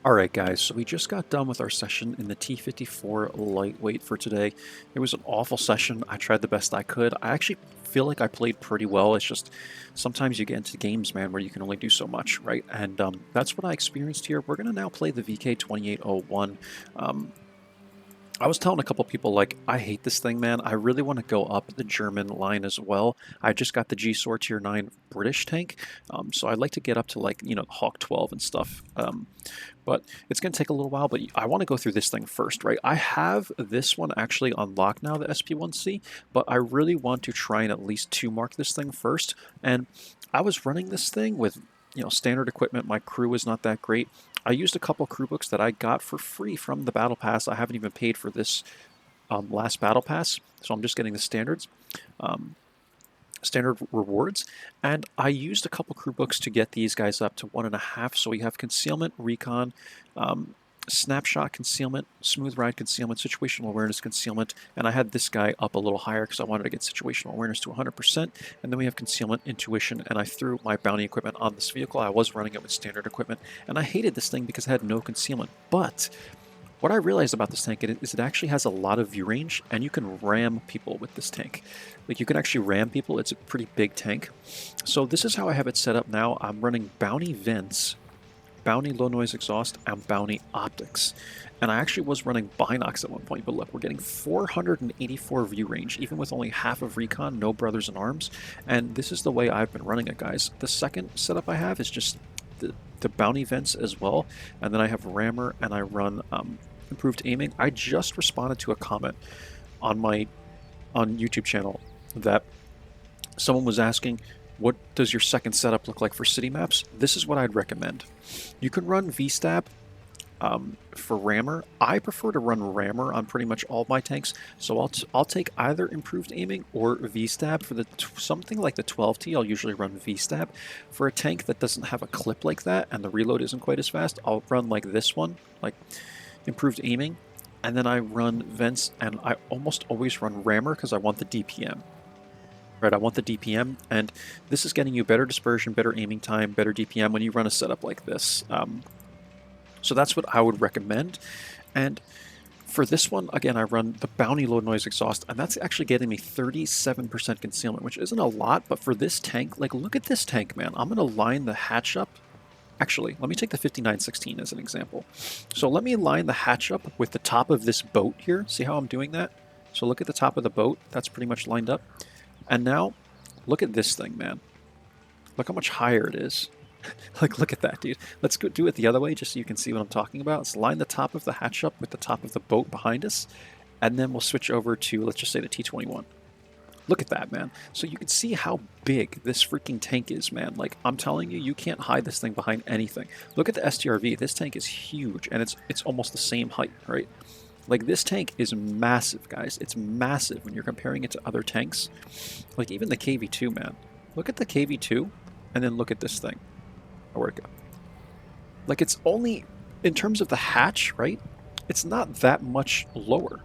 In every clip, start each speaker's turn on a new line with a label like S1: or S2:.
S1: Alright guys, so we just got done with our session in the T54 lightweight for today. It was an awful session. I tried the best I could. I actually feel like I played pretty well. It's just sometimes you get into games, man, where you can only do so much, right? And that's what I experienced here. We're going to now play the VK2801. Um, I was telling a couple people, like, I hate this thing, man. I really want to go up the German line as well. I just got the G-SOAR Tier 9 British tank, so I'd like to get up to, like, the Hawk 12 and stuff. But it's going to take a little while, but I want to go through this thing first, right? I have this one actually unlocked now, the SP1C, but I really want to try and at least 2-mark this thing first. And I was running this thing with, standard equipment. My crew is not that great. I used a couple crew books that I got for free from the Battle Pass. I haven't even paid for this last Battle Pass, so I'm just getting the standards. Standard rewards, and I used a couple crew books to get these guys up to 1.5. So we have concealment, recon, snapshot concealment, smooth ride concealment, situational awareness concealment, and I had this guy up a little higher because I wanted to get situational awareness to 100%. And then we have concealment, intuition, and I threw my bounty equipment on this vehicle. I was running it with standard equipment, and I hated this thing because it had no concealment. But what I realized about this tank is it actually has a lot of view range, and you can ram people with this tank. Like, you can actually ram people. It's a pretty big tank. So this is how I have it set up now. I'm running bounty vents, bounty low noise exhaust, and bounty optics. And I actually was running binocs at one point, but look, we're getting 484 view range, even with only half of recon, no brothers in arms. And this is the way I've been running it, guys. The second setup I have is just the bounty vents as well, and then I have rammer, and I run improved aiming. I just responded to a comment on my YouTube channel that someone was asking, what does your second setup look like for city maps? This is what I'd recommend. You can run VSTAB for rammer. I prefer to run rammer on pretty much all my tanks, so I'll take either improved aiming or VSTAB. For the something like the 12T, I'll usually run VSTAB. For a tank that doesn't have a clip like that and the reload isn't quite as fast, I'll run like this one, like improved aiming, and then I run vents, and I almost always run rammer because I want the DPM. Right, I want the DPM, and this is getting you better dispersion, better aiming time, better DPM when you run a setup like this. So that's what I would recommend. And for this one, again, I run the bounty low noise exhaust, and that's actually getting me 37% concealment, which isn't a lot, but for this tank, like, look at this tank, man. I'm going to line the hatch up. Actually, let me take the 5916 as an example. So let me line the hatch up with the top of this boat here. See how I'm doing that? So look at the top of the boat. That's pretty much lined up. And now, look at this thing, man. Look how much higher it is. Like, look at that, dude. Let's go do it the other way just so you can see what I'm talking about. Let's line the top of the hatch up with the top of the boat behind us, and then we'll switch over to, let's just say, the T21. Look at that, man. So you can see how big this freaking tank is, man. Like, I'm telling you, you can't hide this thing behind anything. Look at the STRV. This tank is huge, and it's almost the same height, right? Like, this tank is massive, guys. It's massive when you're comparing it to other tanks. Like, even the KV2, man. Look at the KV2, and then look at this thing. Where'd it go? Like, it's only, in terms of the hatch, right? It's not that much lower.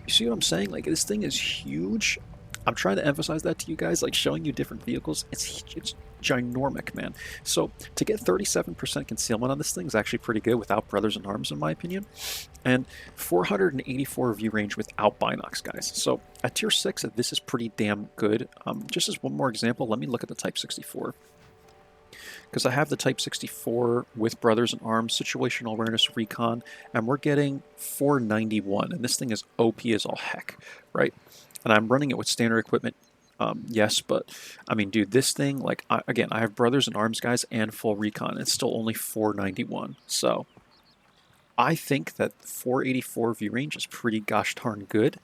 S1: You see what I'm saying? Like, this thing is huge. I'm trying to emphasize that to you guys, like, showing you different vehicles. It's ginormic, man. So to get 37% concealment on this thing is actually pretty good without brothers in arms, in my opinion. And 484 view range without binocs, guys. So at tier 6, this is pretty damn good. Just as one more example, let me look at the Type 64. Because I have the Type 64 with brothers in arms, situational awareness, recon, and we're getting 491, and this thing is OP as all heck, right? And I'm running it with standard equipment, yes, but I mean, dude, this thing, like, again, I have brothers in arms, guys, and full recon. It's still only 491, so I think that 484 view range is pretty gosh darn good.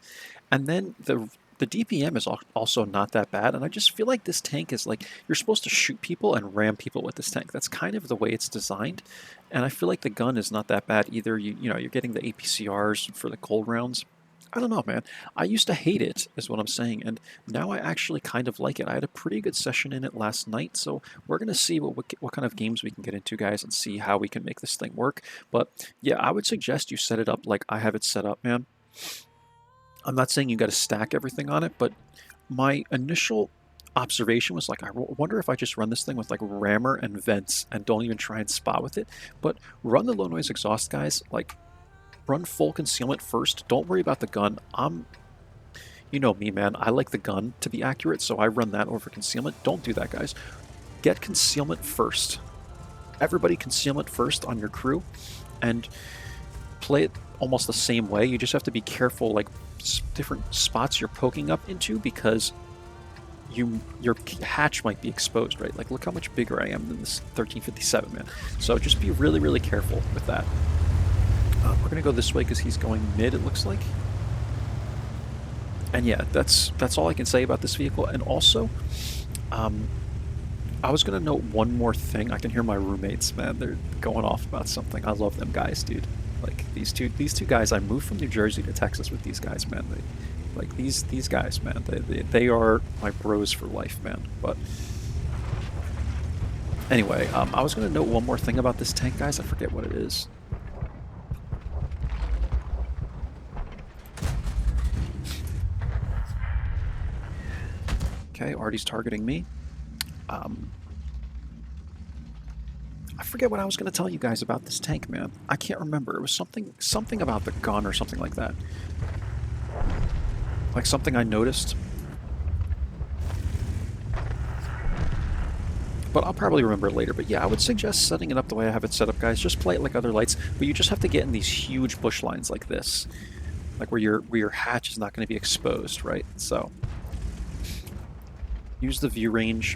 S1: And then the DPM is also not that bad, and I just feel like this tank is like, you're supposed to shoot people and ram people with this tank. That's kind of the way it's designed, and I feel like the gun is not that bad either. You know, you're getting the APCRs for the cold rounds. I don't know, man. I used to hate it, is what I'm saying, and now I actually kind of like it. I had a pretty good session in it last night, so we're going to see what kind of games we can get into, guys, and see how we can make this thing work. But yeah, I would suggest you set it up like I have it set up, man. I'm not saying you got to stack everything on it, but my initial observation was like, I wonder if I just run this thing with like rammer and vents and don't even try and spot with it. But run the low noise exhaust, guys. Like, run full concealment first. Don't worry about the gun. You know me, man. I like the gun to be accurate, so I run that over concealment. Don't do that, guys. Get concealment first. Everybody concealment first on your crew, and play it almost the same way. You just have to be careful, like, different spots you're poking up into, because your hatch might be exposed, right? Like, look how much bigger I am than this 1357, man. So just be really, really careful with that. We're gonna go this way because he's going mid, it looks like. And yeah, that's all I can say about this vehicle. And also, I was gonna note one more thing. I can hear my roommates, man. They're going off about something. I love them guys, dude. Like, these two guys. I moved from New Jersey to Texas with these guys, man. Like, these guys, man. They are my bros for life, man. But anyway, I was gonna note one more thing about this tank, guys. I forget what it is. Okay, Artie's targeting me. I forget what I was going to tell you guys about this tank, man. I can't remember. It was something about the gun or something like that. Like something I noticed. But I'll probably remember it later. But yeah, I would suggest setting it up the way I have it set up, guys. Just play it like other lights, but you just have to get in these huge bush lines like this. Like where your hatch is not going to be exposed, right? So use the view range.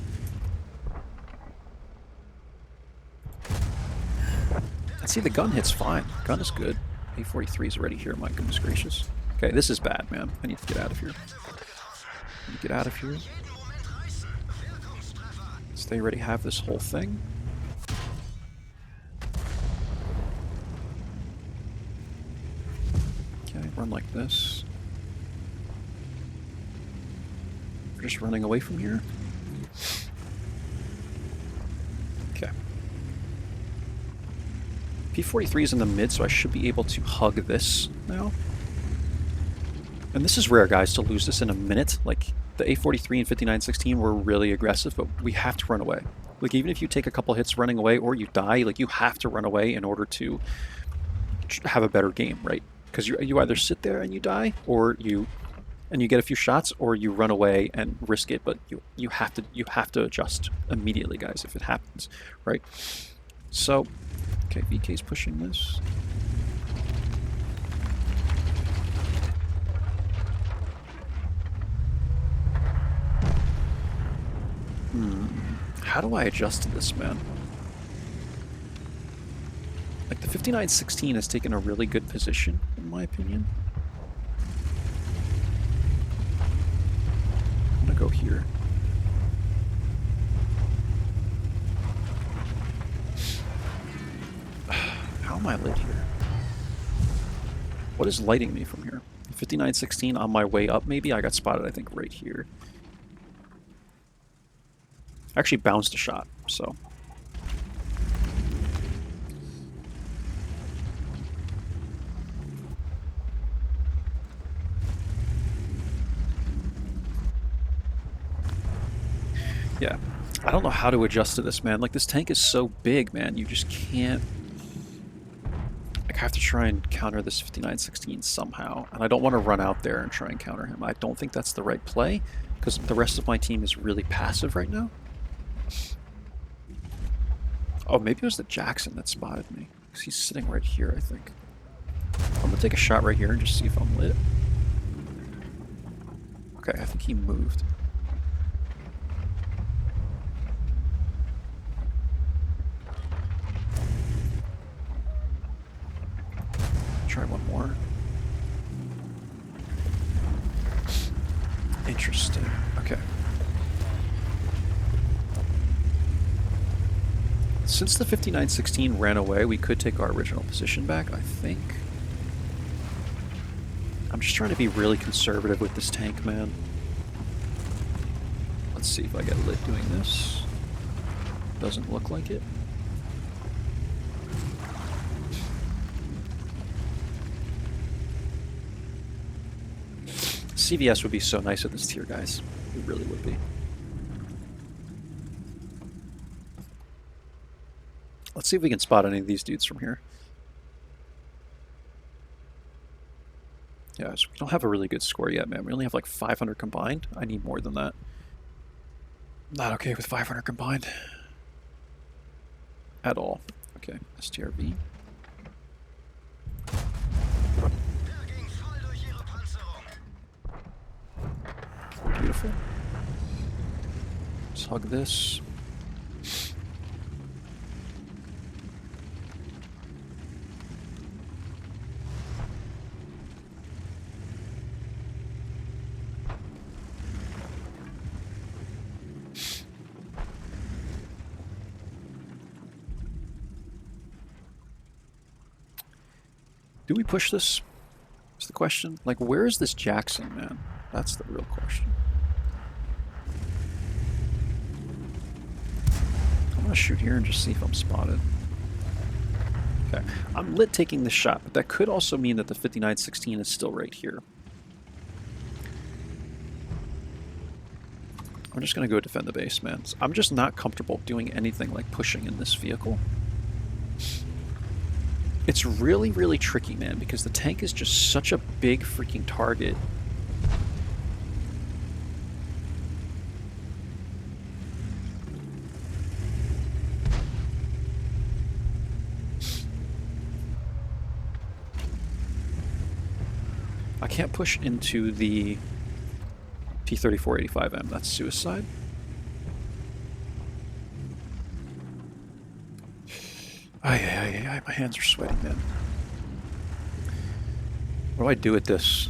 S1: And see, the gun hits fine. Gun is good. A43 is already here, my goodness gracious. Okay, this is bad, man. I need to get out of here. I need to get out of here. So they already have this whole thing. Okay, run like this. We're just running away from here. Okay. P43 is in the mid, so I should be able to hug this now. And this is rare, guys, to lose this in a minute. Like, the A43 and 5916 were really aggressive, but we have to run away. Like, even if you take a couple hits running away or you die, like, you have to run away in order to have a better game, right? Because you either sit there and you die, or you get a few shots, or you run away and risk it, but you have to adjust immediately, guys, if it happens, right? So, okay, VK's pushing this. How do I adjust to this, man? Like, the 5916 has taken a really good position, in my opinion. I'm gonna go here. How am I lit here? What is lighting me from here? 5916 on my way up, maybe? I got spotted, I think, right here. I actually bounced a shot, so. Yeah, I don't know how to adjust to this, man. Like, this tank is so big, man. You just can't. I have to try and counter this 5916 somehow. And I don't want to run out there and try and counter him. I don't think that's the right play, because the rest of my team is really passive right now. Oh, maybe it was the Jackson that spotted me, because he's sitting right here, I think. I'm going to take a shot right here and just see if I'm lit. Okay, I think he moved. Try one more. Interesting. Okay. Since the 5916 ran away, we could take our original position back, I think. I'm just trying to be really conservative with this tank, man. Let's see if I get lit doing this. Doesn't look like it. CVS would be so nice at this tier, guys. It really would be. Let's see if we can spot any of these dudes from here. Yeah, so we don't have a really good score yet, man. We only have like 500 combined. I need more than that. Not okay with 500 combined. At all. Okay, STRV. Beautiful. Let's hug this. Do we push this? Is the question. Like, where is this Jackson, man? That's the real question. I'm gonna shoot here and just see if I'm spotted. Okay, I'm lit taking this shot, but that could also mean that the 5916 is still right here. I'm just gonna go defend the base, man. I'm just not comfortable doing anything like pushing in this vehicle. It's really, really tricky, man, because the tank is just such a big freaking target. I can't push into the T-3485M. That's suicide. Ay, my hands are sweating, man. What do I do with this?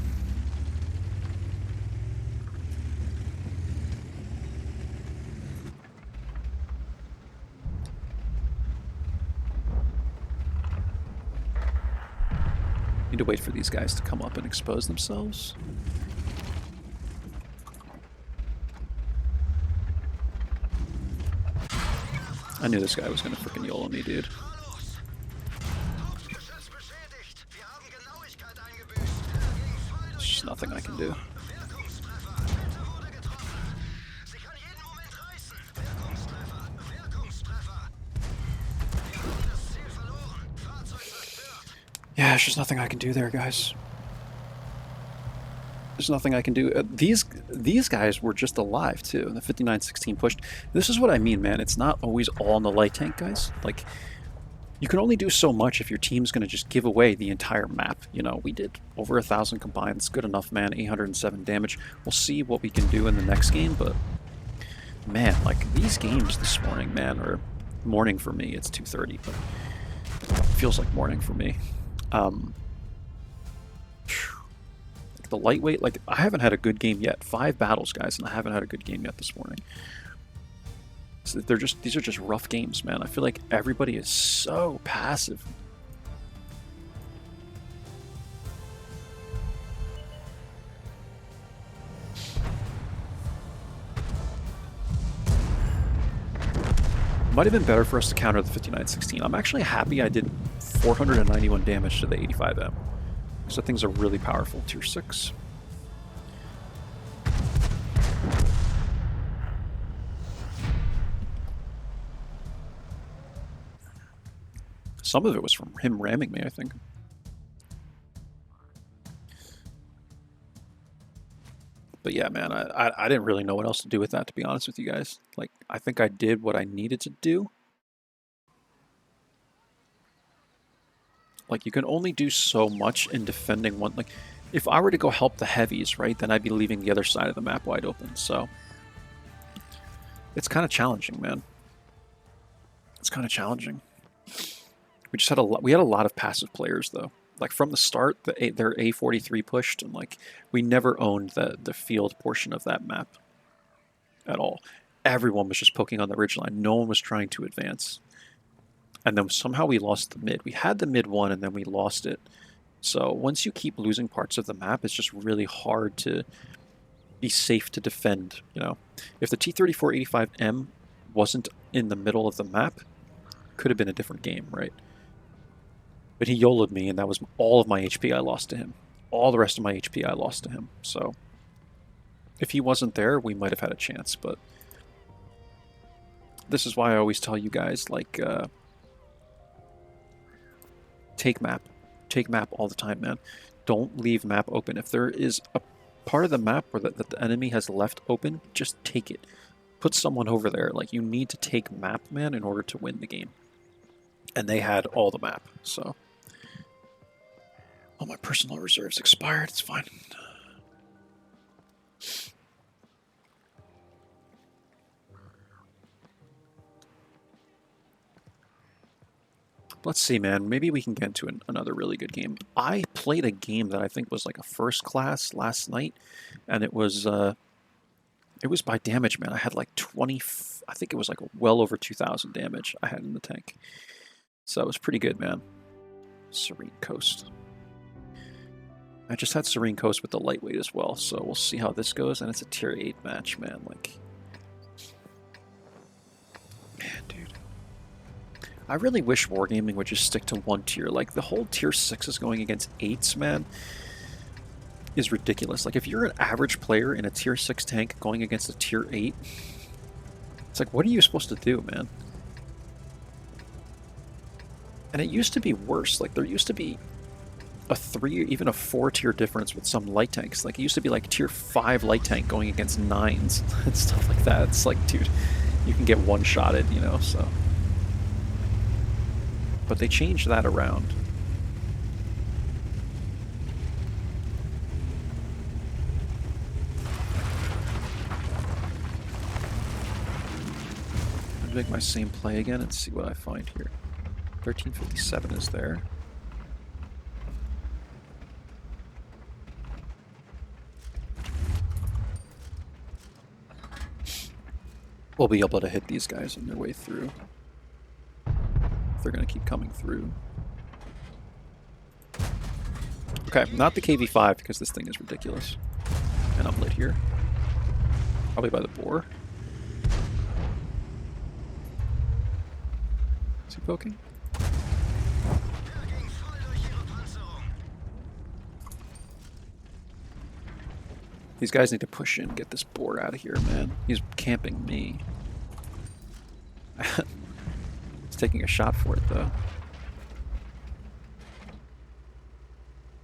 S1: Need to wait for these guys to come up and expose themselves. I knew this guy was gonna freaking YOLO me, dude. There's just nothing I can do. Yeah, there's just nothing I can do there, guys. There's nothing I can do. These guys were just alive, too. The 5916 pushed. This is what I mean, man. It's not always all in the light tank, guys. Like, you can only do so much if your team's going to just give away the entire map. You know, we did over 1,000 combined. It's good enough, man. 807 damage. We'll see what we can do in the next game, but... Man, like, these games this morning, man, or morning for me. It's 2:30, but it feels like morning for me. The lightweight, like, I haven't had a good game yet. 5 battles, guys, and I haven't had a good game yet this morning. So these are just rough games, man. I feel like everybody is so passive. Might have been better for us to counter the 5916. I'm actually happy I did 491 damage to the 85M. So things are really powerful. Tier 6. Some of it was from him ramming me, I think. But yeah, man, I didn't really know what else to do with that, to be honest with you guys. Like, I think I did what I needed to do. Like, you can only do so much in defending one. Like, if I were to go help the heavies, right, then I'd be leaving the other side of the map wide open. So, it's kind of challenging, man. It's kind of challenging. We just had we had a lot of passive players, though. Like, from the start, their A43 pushed, and, like, we never owned the field portion of that map at all. Everyone was just poking on the ridgeline. No one was trying to advance. And then somehow we lost the mid. We had the mid one, and then we lost it. So once you keep losing parts of the map, it's just really hard to be safe to defend, you know. If the T-3485M wasn't in the middle of the map, it could have been a different game, right? But he YOLO'd me, and that was all of my HP I lost to him. All the rest of my HP I lost to him. So if he wasn't there, we might have had a chance. But this is why I always tell you guys, like, take map. Take map all the time, man. Don't leave map open. If there is a part of the map where that the enemy has left open, just take it. Put someone over there. Like, you need to take map, man, in order to win the game. And they had all the map, so... All my personal reserves expired, it's fine. Let's see, man. Maybe we can get into another really good game. I played a game that I think was like a first class last night, and it was by damage, man. I had like 20... I think it was like well over 2,000 damage I had in the tank. So it was pretty good, man. Serene Coast. I just had Serene Coast with the lightweight as well, so we'll see how this goes. And it's a tier 8 match, man. Like, man, dude. I really wish Wargaming would just stick to one tier. Like, the whole tier 6s going against 8s, man, is ridiculous. Like, if you're an average player in a tier 6 tank going against a tier 8, it's like, what are you supposed to do, man? And it used to be worse. Like, there used to be a 3, even a 4 tier difference with some light tanks. Like, it used to be like tier 5 light tank going against 9s and stuff like that. It's like, dude, you can get one-shotted, you know, so. But they changed that around. I'm gonna make my same play again and see what I find here. 1357 is there. We'll be able to hit these guys on their way through. If they're going to keep coming through. Okay, not the KV-5 because this thing is ridiculous. And I'm lit here. Probably by the boar. Is he poking? These guys need to push in, get this boar out of here, man. He's camping me. He's taking a shot for it, though.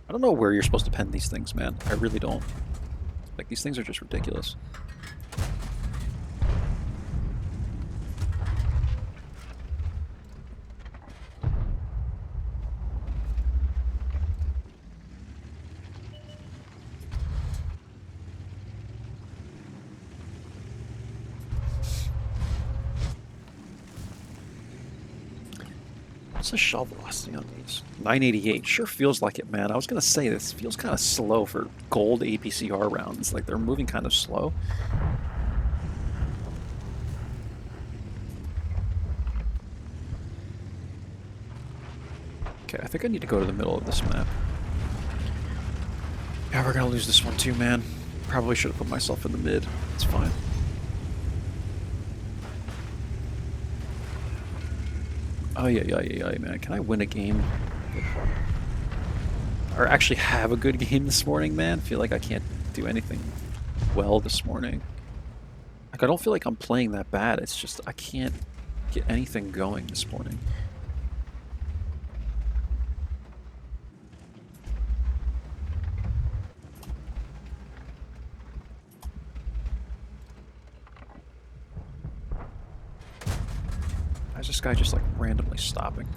S1: I don't know where you're supposed to pen these things, man. I really don't. Like, these things are just ridiculous. What's the shell velocity on these? 988. Sure feels like it, man. I was going to say, this feels kind of slow for gold APCR rounds. Like, they're moving kind of slow. Okay, I think I need to go to the middle of this map. Yeah, we're going to lose this one too, man. Probably should have put myself in the mid. It's fine. Oh, yeah, man. Can I win a game? Or actually have a good game this morning, man? I feel like I can't do anything well this morning. Like, I don't feel like I'm playing that bad. It's just I can't get anything going this morning. Why is this guy just like randomly stopping?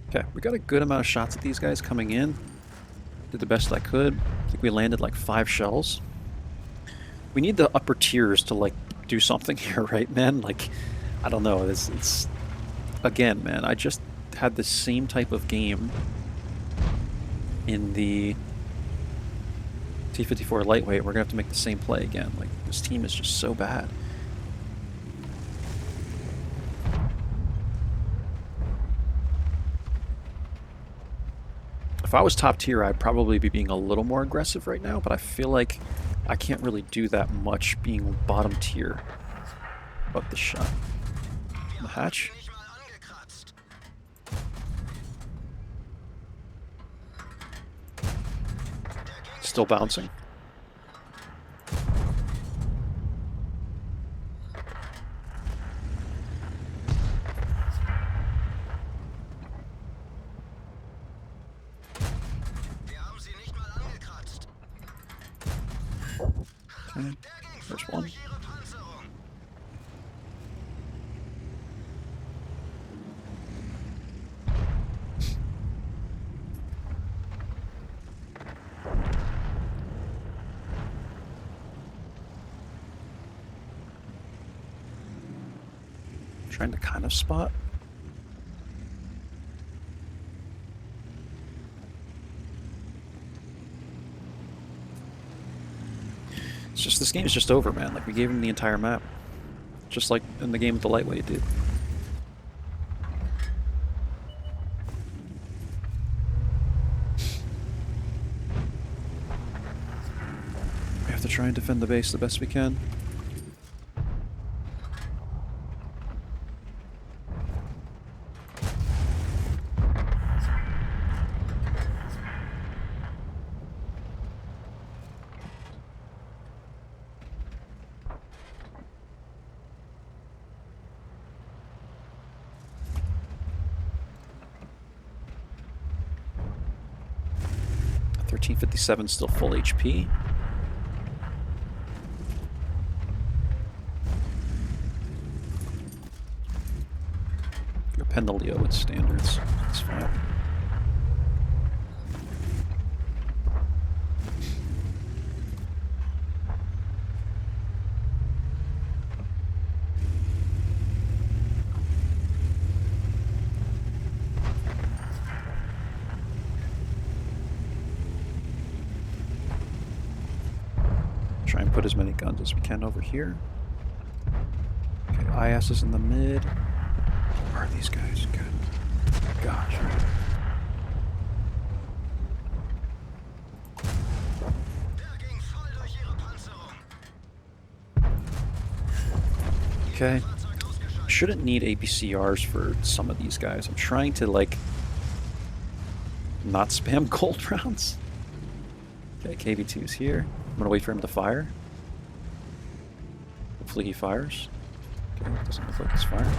S1: Okay, we got a good amount of shots at these guys coming in. Did the best I could. I think we landed like 5 shells. We need the upper tiers to, like, do something here, right, man? Like, I don't know. It's again, man, I just had the same type of game in the T-54 lightweight. We're going to have to make the same play again. Like, this team is just so bad. If I was top tier, I'd probably be being a little more aggressive right now, but I feel like I can't really do that much being bottom tier. About the shot. hatch. Still bouncing. Okay, there's one. Trying to kind of spot. It's just, this game is just over, man. Like, we gave him the entire map. Just like in the game with the lightweight, dude. We have to try and defend the base the best we can. $1357 still full HP. Your pen the Leo with standards. It's fine. Try and put as many guns as we can over here. Okay, IS is in the mid. Where are these guys? Good. Gosh. Okay. Shouldn't need APCRs for some of these guys. I'm trying to, like, not spam gold rounds. Okay, KV2 is here. I'm gonna wait for him to fire. Hopefully he fires. Okay, doesn't look like he's firing.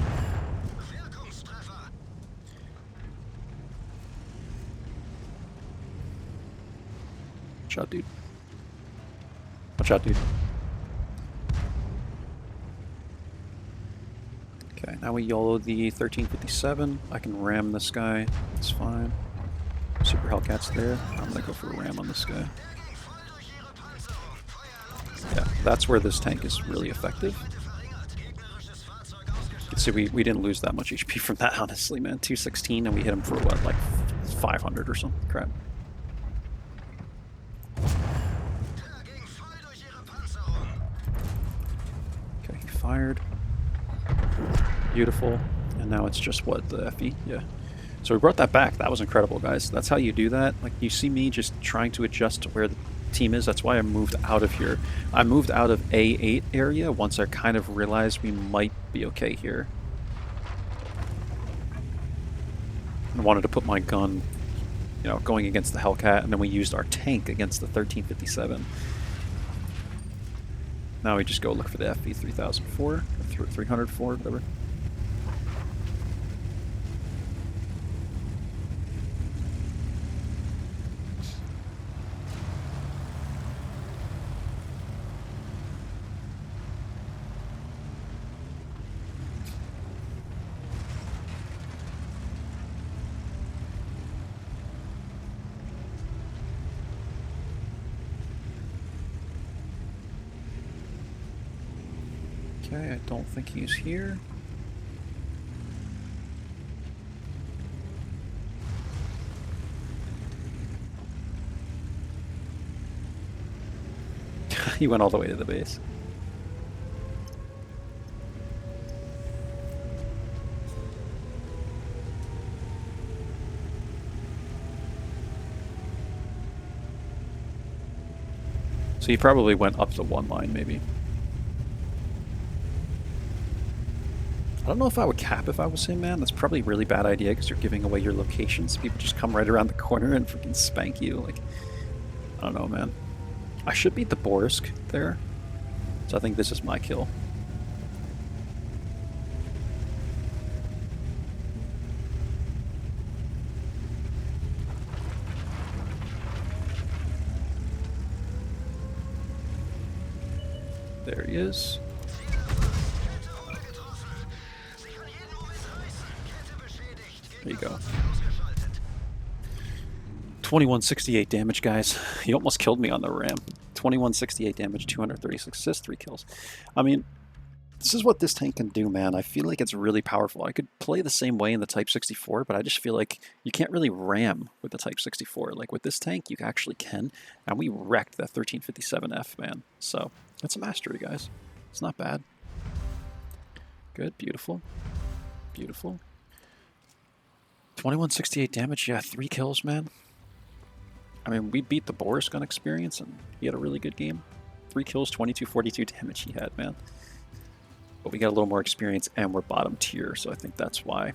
S1: Watch out, dude. Watch out, dude. Okay, now we YOLO the 1357. I can ram this guy. It's fine. Super Hellcat's there. I'm gonna go for a ram on this guy. Yeah, that's where this tank is really effective. You can see we didn't lose that much HP from that, honestly, man. 216, and we hit him for, what, like 500 or something? Crap. Okay, he fired. Beautiful. And now it's just, what, the FE? Yeah. So we brought that back. That was incredible, guys. That's how you do that. Like, you see me just trying to adjust to where the team is. That's why I moved out of here. I moved out of A8 area once I kind of realized we might be okay here. I wanted to put my gun, you know, going against the Hellcat, and then we used our tank against the 1357. Now we just go look for the FE 3004, or 304, whatever. Okay, I don't think he's here. He went all the way to the base. So he probably went up to one line, maybe. I don't know if I would cap if I was him, man. That's probably a really bad idea because you're giving away your locations. People just come right around the corner and freaking spank you. Like, I don't know, man. I should beat the Borsk there. So I think this is my kill. There he is. There you go. 2168 damage, guys. He almost killed me on the ram. 2168 damage, 236 assists, 3 kills. I mean, this is what this tank can do, man. I feel like it's really powerful. I could play the same way in the Type 64, but I just feel like you can't really ram with the Type 64. Like with this tank, you actually can. And we wrecked that 1357F, man. So, that's a mastery, guys. It's not bad. Good, beautiful. Beautiful. 2168 damage, yeah, 3 kills, man. I mean, we beat the Borsk on experience, and he had a really good game. 3 kills, 2242 damage he had, man. But we got a little more experience, and we're bottom tier, so I think that's why.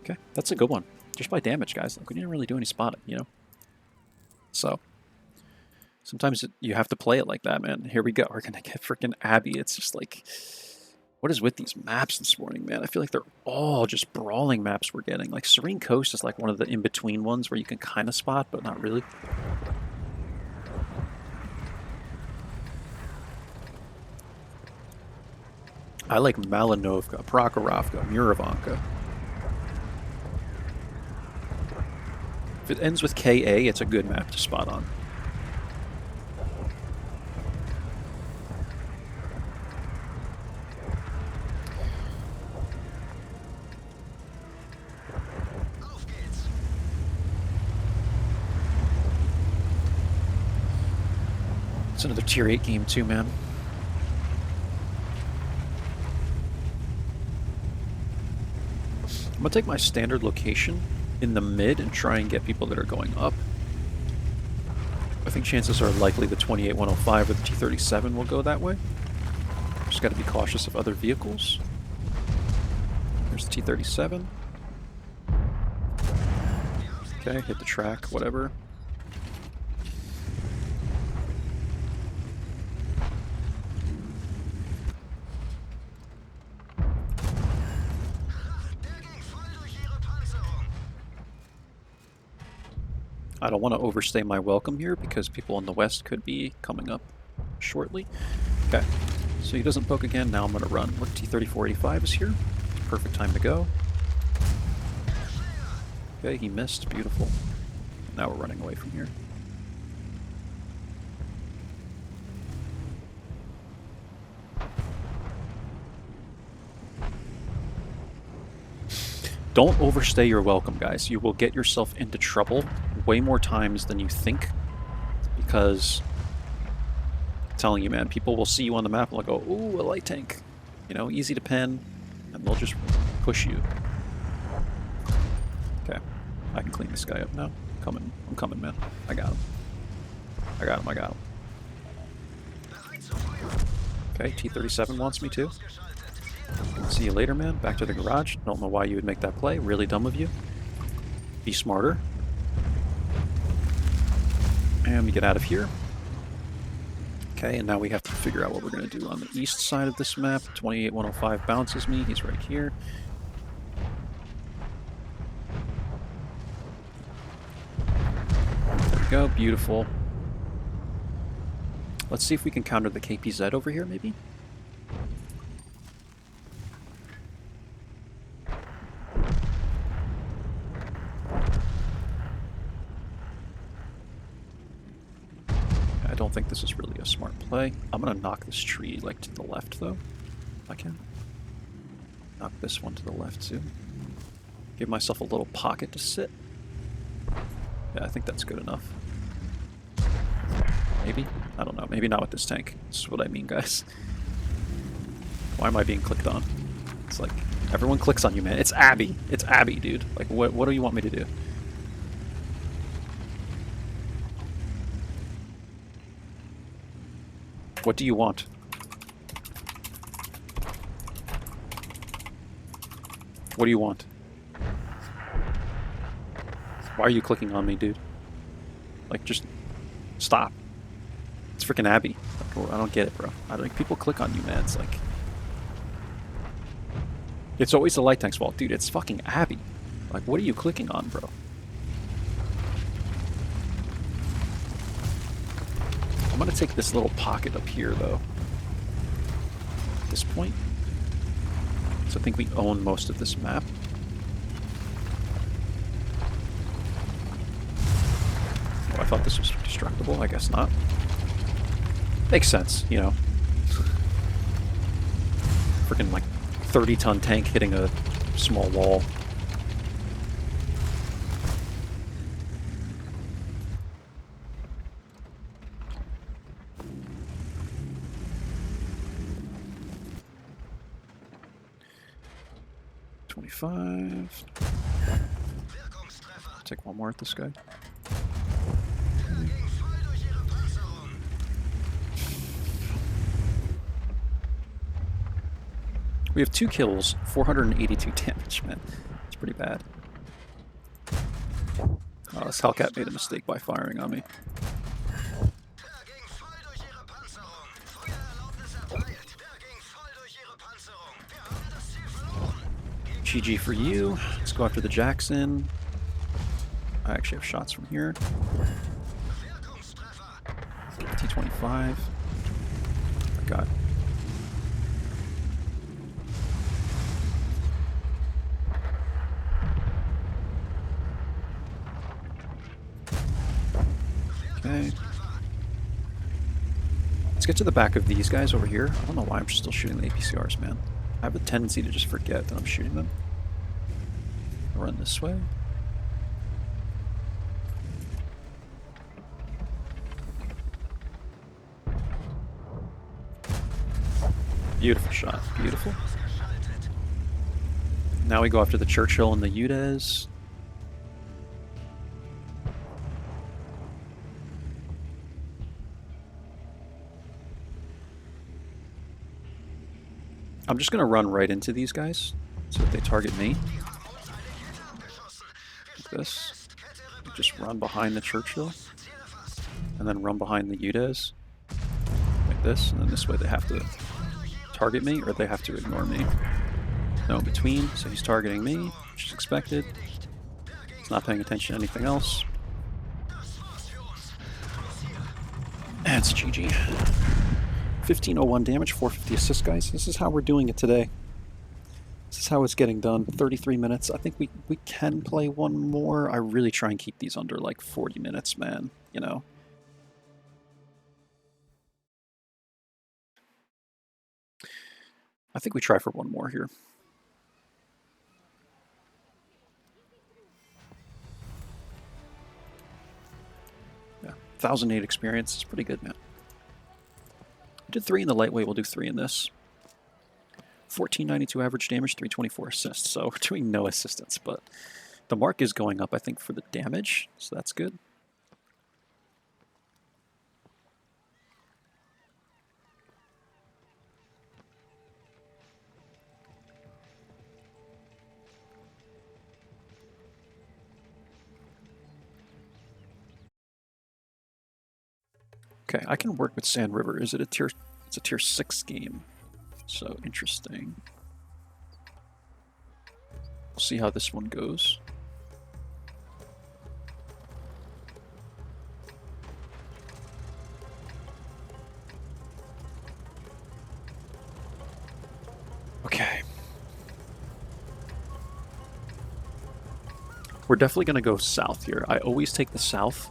S1: Okay, that's a good one. Just by damage, guys. Like, we didn't really do any spotting, you know? So, sometimes you have to play it like that, man. Here we go. We're going to get freaking Abby. It's just like... What is with these maps this morning, man? I feel like they're all just brawling maps we're getting. Like, Serene Coast is like one of the in-between ones where you can kind of spot, but not really. I like Malinovka, Prokhorovka, Murovanka. If it ends with KA, it's a good map to spot on. It's another tier 8 game too, man. I'm gonna take my standard location in the mid and try and get people that are going up. I think chances are likely the 28105 or the T37 will go that way. Just gotta be cautious of other vehicles. There's the T37. Okay, hit the track, whatever. I don't want to overstay my welcome here because people in the west could be coming up shortly. Okay, so he doesn't poke again. Now I'm going to run. Look, T-3485 is here. Perfect time to go. Okay, he missed. Beautiful. Now we're running away from here. Don't overstay your welcome, guys. You will get yourself into trouble way more times than you think, because I'm telling you, man, people will see you on the map and they'll go, ooh, a light tank. You know, easy to pen, and they'll just push you. Okay, I can clean this guy up now. I'm coming, man. I got him. I got him. Okay, T-37 wants me too. See you later, man. Back to the garage. Don't know why you would make that play. Really dumb of you. Be smarter. And we get out of here. Okay, and now we have to figure out what we're going to do on the east side of this map. 28105 bounces me. He's right here. There we go. Beautiful. Let's see if we can counter the KPZ over here, maybe? I don't think this is really a smart play. I'm gonna knock this tree like to the left though, if I can. Knock this one to the left too. Give myself a little pocket to sit. Yeah, I think that's good enough. Maybe? I don't know. Maybe not with this tank. This is what I mean, guys. Why am I being clicked on? It's like, everyone clicks on you, man. It's Abby. It's Abby, dude. Like, what do you want me to do? What do you want? What do you want? Why are you clicking on me, dude? Like, just stop. It's freaking Abby. Like, I don't get it, bro. I don't like people click on you, man. It's like it's always the light tank's fault, dude. It's fucking Abby. Like, what are you clicking on, bro? I'm gonna take this little pocket up here, though. At this point, so I think we own most of this map. Oh, I thought this was destructible. I guess not. Makes sense, you know. Freaking like 30-ton tank hitting a small wall. Take one more at this guy. We have 2 kills, 482 damage, man. It's pretty bad. Oh, this Hellcat made a mistake by firing on me. GG for you. Let's go after the Jackson. I actually have shots from here. T-25. I got. Okay. Let's get to the back of these guys over here. I don't know why I'm still shooting the APCRs, man. I have a tendency to just forget that I'm shooting them. I'll run this way. Beautiful shot. Beautiful. Now we go after the Churchill and the Udez. I'm just going to run right into these guys so that they target me. Like this. Just run behind the Churchill. And then run behind the Udez. Like this. And then this way they have to target me or they have to ignore me. No in between. So he's targeting me, which is expected. He's not paying attention to anything else. And it's GG. 1501 damage, 450 assist, guys. This is how we're doing it today. This is how it's getting done. 33 minutes. I think we can play one more. I really try and keep these under like 40 minutes, man. You know? I think we try for one more here. Yeah, 1008 experience is pretty good, man. Did 3 in the lightweight, we'll do 3 in this. 1492 average damage, 324 assists. So we're doing no assistance, but the mark is going up, I think, for the damage, so that's good. Okay, I can work with Sand River. Is it a tier? It's a tier 6 game. So interesting. We'll see how this one goes. Okay. We're definitely going to go south here. I always take the south.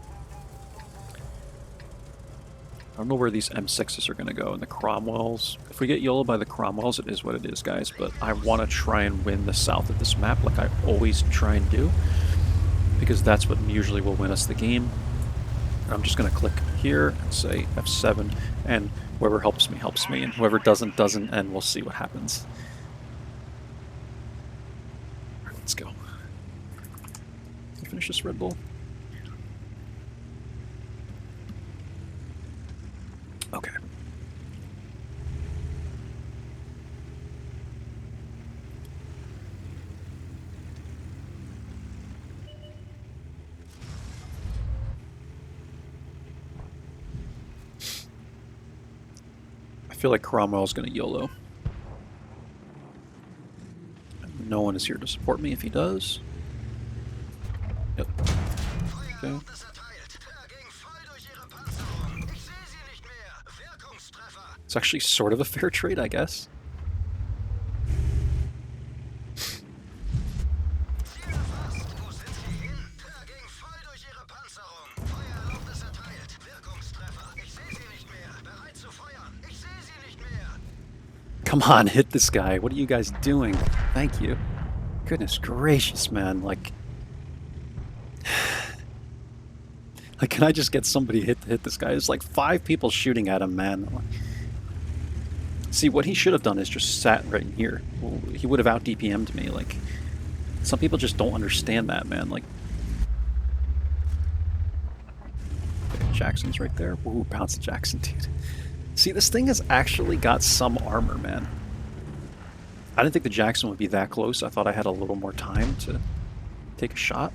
S1: I don't know where these M6s are going to go, and the Cromwells. If we get YOLO by the Cromwells, it is what it is, guys, but I want to try and win the south of this map like I always try and do, because that's what usually will win us the game. And I'm just going to click here and say F7, and whoever helps me, and whoever doesn't, and we'll see what happens. All right, let's go. Can I finish this Red Bull? Okay. feel like Cromwell's going to YOLO. No one is here to support me if he does. Yep. Okay. It's actually sort of a fair trade, I guess. Come on, hit this guy. What are you guys doing? Thank you. Goodness gracious, man. Like, can I just get somebody to hit this guy? There's like 5 people shooting at him, man. See, what he should have done is just sat right here. Well, he would have out DPM'd me. Like, some people just don't understand that, man. Like, okay, Jackson's right there. Ooh, bounce Jackson, dude. See, this thing has actually got some armor, man. I didn't think the Jackson would be that close. I thought I had a little more time to take a shot.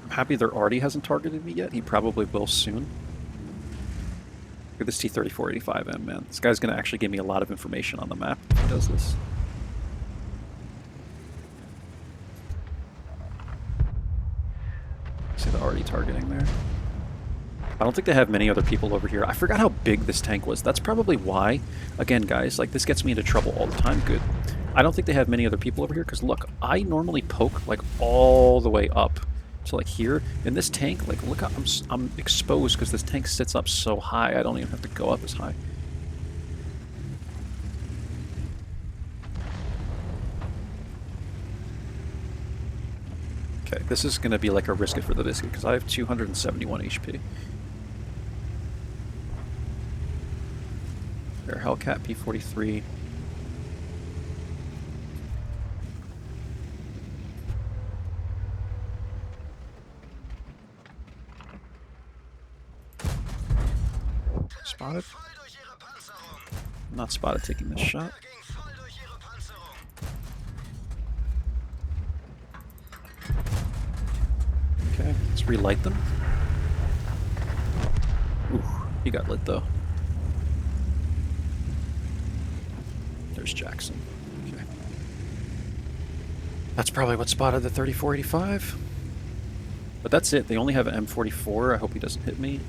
S1: I'm happy there already hasn't targeted me yet. He probably will soon. Look at this T-3485M, man. This guy's going to actually give me a lot of information on the map if he does this. See the already targeting there. I don't think they have many other people over here. I forgot how big this tank was. That's probably why. Again, guys, like, this gets me into trouble all the time. Good. I don't think they have many other people over here, because look, I normally poke, like, all the way up to, like, here. In this tank, like, look, I'm exposed because this tank sits up so high. I don't even have to go up as high. Okay, this is going to be like a risk it for the biscuit, because I have 271 HP. There, Hellcat P-43. Spotted? Not spotted taking this shot. Okay, let's relight them. Ooh, he got lit though. There's Jackson. Okay. That's probably what spotted the 3485. But that's it. They only have an M44. I hope he doesn't hit me.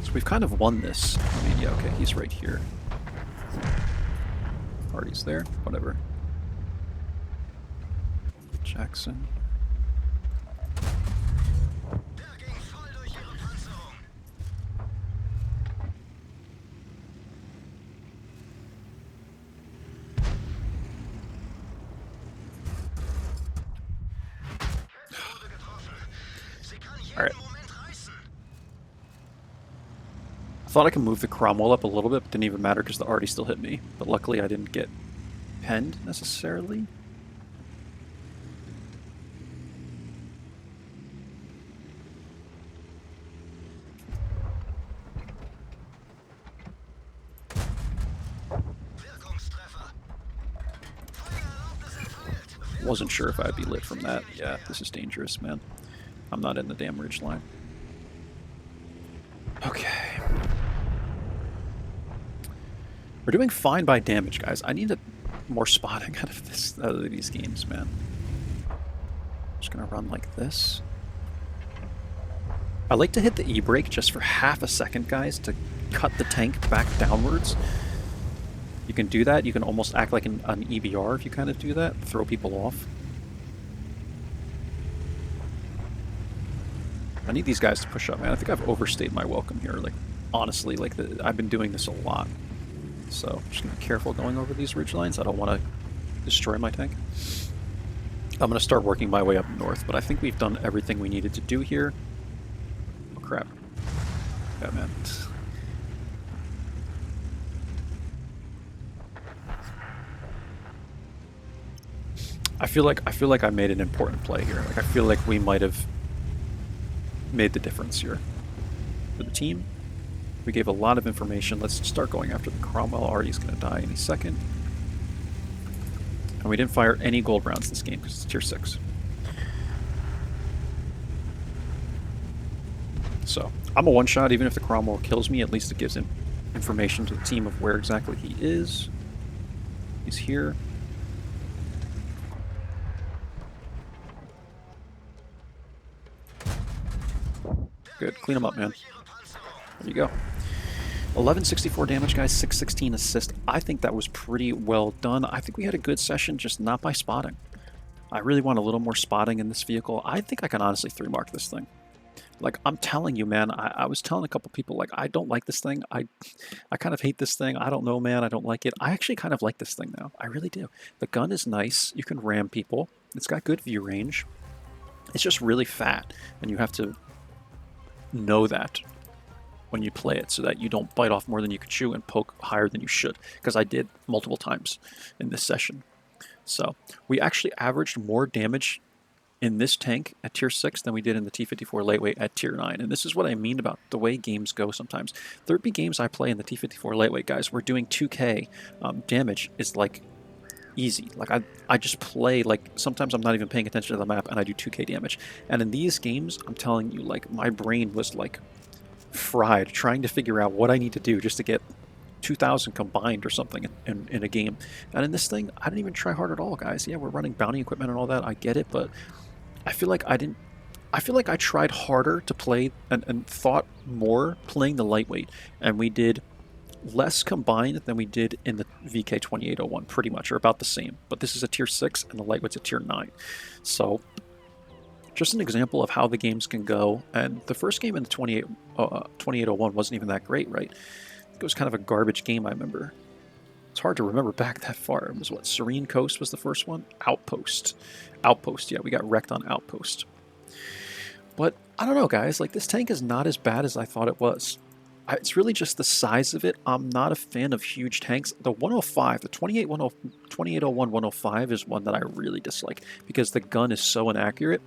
S1: So we've kind of won this. I mean, yeah, okay, he's right here. Party's there. Whatever. Jackson. Alright. I thought I could move the Cromwell up a little bit, but didn't even matter because the arty still hit me. But luckily I didn't get penned necessarily. Wasn't sure if I'd be lit from that. Yeah, this is dangerous, man. I'm not in the damn ridge line. Okay. We're doing fine by damage, guys. I need more spotting out of these games, man. Just gonna run like this. I like to hit the E-brake just for half a second, guys, to cut the tank back downwards. You can do that. You can almost act like an EBR if you kind of do that. Throw people off. I need these guys to push up, man. I think I've overstayed my welcome here. Like, honestly, like, I've been doing this a lot. So, I'm just going to be careful going over these ridge lines. I don't want to destroy my tank. I'm going to start working my way up north, but I think we've done everything we needed to do here. Oh, crap. Yeah, man. I feel like I made an important play here. Like, I feel like we might have made the difference here for the team. We gave a lot of information. Let's start going after the Cromwell. Artie's going to die any second. And we didn't fire any gold rounds this game because it's tier 6. So I'm a one-shot. Even if the Cromwell kills me, at least it gives him information to the team of where exactly he is. He's here. Good. Clean him up, man. There you go. 1164 damage, guys. 616 assist. I think that was pretty well done. I think we had a good session, just not by spotting. I really want a little more spotting in this vehicle. I think I can honestly 3-mark this thing. Like, I'm telling you, man, I was telling a couple people, like, I don't like this thing. I kind of hate this thing. I don't know, man. I don't like it. I actually kind of like this thing now. I really do. The gun is nice. You can ram people. It's got good view range. It's just really fat, and you have to know that when you play it so that you don't bite off more than you can chew and poke higher than you should, because I did multiple times in this session. So we actually averaged more damage in this tank at tier 6 than we did in the T-54 lightweight at tier 9. And this is what I mean about the way games go sometimes. There'd be games I play in the T-54 lightweight, guys, where doing 2k damage is like easy. Like I just play, like sometimes I'm not even paying attention to the map and I do 2k damage. And in these games, I'm telling you, like my brain was like fried trying to figure out what I need to do just to get 2,000 combined or something in a game. And in this thing, I didn't even try hard at all, guys. Yeah, we're running bounty equipment and all that. I get it, but I feel like I tried harder to play and thought more playing the lightweight, and we did less combined than we did in the VK2801, pretty much, or about the same. But this is a tier 6 and the lightweight's a tier 9. So just an example of how the games can go. And the first game in the 2801 wasn't even that great, right? It was kind of a garbage game, I remember. It's hard to remember back that far. It was what, Serene Coast was the first one? Outpost. Outpost, yeah, we got wrecked on Outpost. But I don't know, guys, like this tank is not as bad as I thought it was. It's really just the size of it. I'm not a fan of huge tanks. The 105, the 2801 105 is one that I really dislike because the gun is so inaccurate.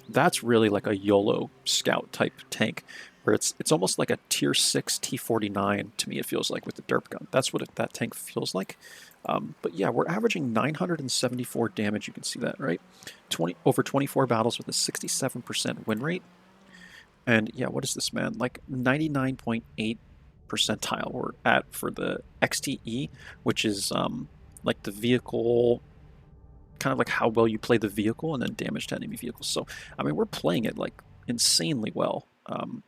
S1: That's really like a YOLO scout type tank, where it's almost like a tier 6 T49 to me. It feels like with the derp gun. That's what that tank feels like. But yeah, we're averaging 974 damage. You can see that, right? Over 24 battles with a 67% win rate. And yeah, what is this, man? Like 99.8 percentile we're at for the XTE, which is like the vehicle, kind of like how well you play the vehicle, and then damage to enemy vehicles. So I mean, we're playing it like insanely well. And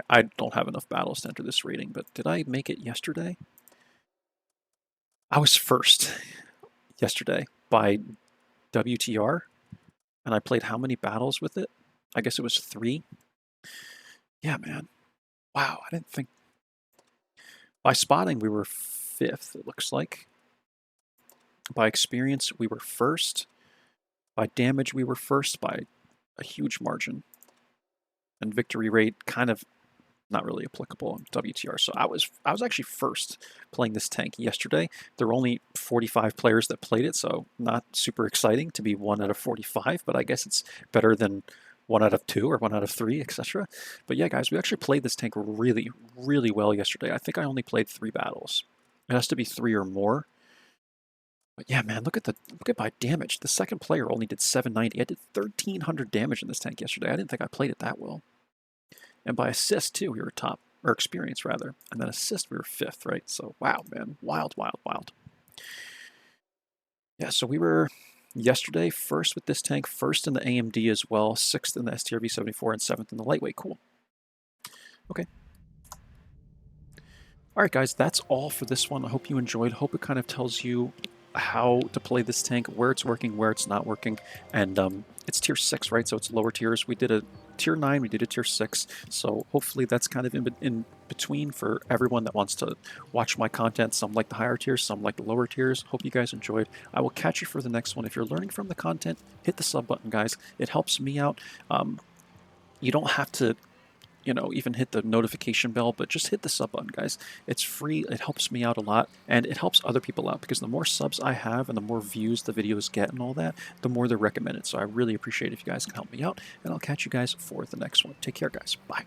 S1: I don't have enough battles to enter this rating, but did I make it yesterday? I was first yesterday by WTR, and I played how many battles with it? I guess it was 3. Yeah, man. Wow, I didn't think. By spotting, we were 5th, it looks like. By experience, we were 1st. By damage, we were 1st by a huge margin. And victory rate, kind of not really applicable on WTR. So I was actually 1st playing this tank yesterday. There were only 45 players that played it, so not super exciting to be 1 out of 45, but I guess it's better than 1 out of 2 or 1 out of 3, etc. But yeah, guys, we actually played this tank really, really well yesterday. I think I only played 3 battles. It has to be 3 or more. But yeah, man, look at my damage. The second player only did 790. I did 1,300 damage in this tank yesterday. I didn't think I played it that well. And by assist, too, we were top, or experience, rather. And then assist, we were 5th, right? So, wow, man. Wild, wild, wild. Yeah, so we were, yesterday, 1st with this tank, 1st in the AMD as well, 6th in the STRV-74, and 7th in the lightweight. Cool. Okay. All right, guys, that's all for this one. I hope you enjoyed. Hope it kind of tells you how to play this tank, where it's working, where it's not working. And it's tier 6, right? So it's lower tiers. We did a tier 9, we did a tier 6. So hopefully that's kind of in between for everyone that wants to watch my content. Some like the higher tiers, some like the lower tiers. Hope you guys enjoyed. I will catch you for the next one. If you're learning from the content, hit the sub button, guys. It helps me out. You don't have to, you know, even hit the notification bell, but just hit the sub button, guys. It's free, it helps me out a lot, and it helps other people out, because the more subs I have and the more views the videos get and all that, the more they're recommended. So I really appreciate it if you guys can help me out, and I'll catch you guys for the next one. Take care, guys. Bye.